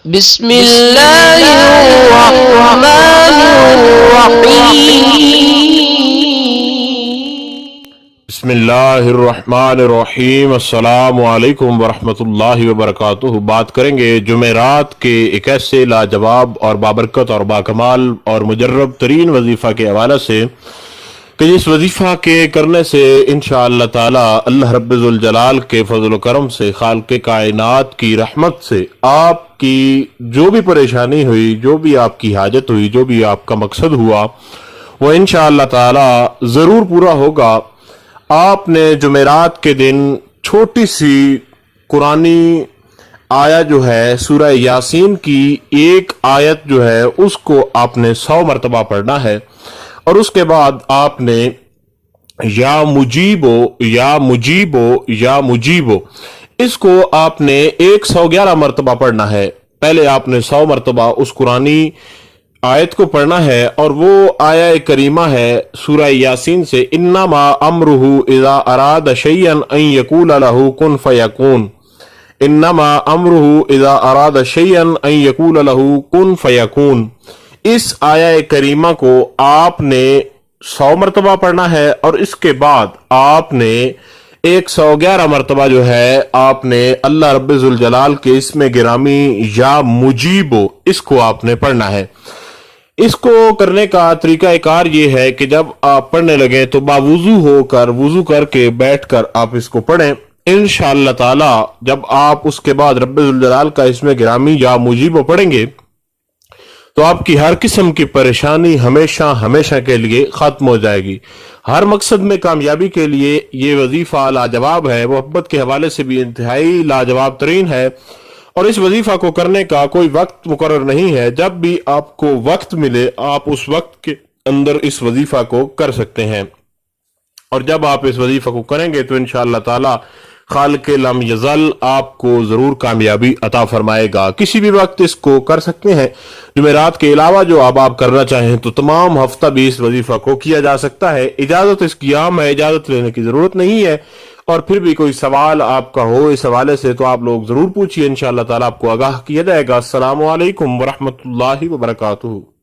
بسم اللہ الرحمن الرحیم بسم اللہ الرحمن الرحیم۔ السلام علیکم ورحمۃ اللہ وبرکاتہ۔ بات کریں گے جمعرات کے ایک ایسے لاجواب اور بابرکت اور باکمال اور مجرب ترین وظیفہ کے حوالے سے کہ جس وظیفہ کے کرنے سے انشاءاللہ تعالی اللہ رب ذوالجلال کے فضل و کرم سے، خالق کائنات کی رحمت سے، آپ کی جو بھی پریشانی ہوئی، جو بھی آپ کی حاجت ہوئی، جو بھی آپ کا مقصد ہوا، وہ انشاءاللہ تعالی ضرور پورا ہوگا۔ آپ نے جمعرات کے دن چھوٹی سی قرآنی آیت جو ہے سورہ یاسین کی ایک آیت جو ہے اس کو آپ نے 100 مرتبہ پڑھنا ہے، اور اس کے بعد آپ نے یا مجیبو یا مجیبو یا مجیبو اس کو آپ نے 111 مرتبہ پڑھنا ہے۔ پہلے آپ نے 100 مرتبہ اس قرآنی آیت کو پڑھنا ہے، اور وہ آیہ کریمہ ہے سورہ یاسین سے، انما امرہ اذا اراد شیئا ان یقول لہ کن فیکون، انما امرہ اذا اراد شیئا ان یقول لہ کن فیکون۔ اس آیہ کریمہ کو آپ نے 100 مرتبہ پڑھنا ہے، اور اس کے بعد آپ نے 111 مرتبہ جو ہے آپ نے اللہ رب ذوالجلال کے اسم گرامی یا مجیبو اس کو آپ نے پڑھنا ہے۔ اس کو کرنے کا طریقہ کار یہ ہے کہ جب آپ پڑھنے لگیں تو باوضو ہو کر، وضو کر کے بیٹھ کر آپ اس کو پڑھیں۔ انشاءاللہ تعالی جب آپ اس کے بعد رب ذوالجلال کا اسم گرامی یا مجیبو پڑھیں گے تو آپ کی ہر قسم کی پریشانی ہمیشہ ہمیشہ کے لیے ختم ہو جائے گی۔ ہر مقصد میں کامیابی کے لیے یہ وظیفہ لاجواب ہے، محبت کے حوالے سے بھی انتہائی لاجواب ترین ہے، اور اس وظیفہ کو کرنے کا کوئی وقت مقرر نہیں ہے۔ جب بھی آپ کو وقت ملے آپ اس وقت کے اندر اس وظیفہ کو کر سکتے ہیں، اور جب آپ اس وظیفہ کو کریں گے تو انشاءاللہ تعالی خالق لم یزل آپ کو ضرور کامیابی عطا فرمائے گا۔ کسی بھی وقت اس کو کر سکتے ہیں، جمعرات کے علاوہ جو اب آپ کرنا چاہیں تو تمام ہفتہ بھی اس وظیفہ کو کیا جا سکتا ہے۔ اجازت اس کی عام ہے، اجازت لینے کی ضرورت نہیں ہے، اور پھر بھی کوئی سوال آپ کا ہو اس حوالے سے تو آپ لوگ ضرور پوچھیے، انشاءاللہ تعالی آپ کو آگاہ کیا جائے گا۔ السلام علیکم ورحمۃ اللہ وبرکاتہ۔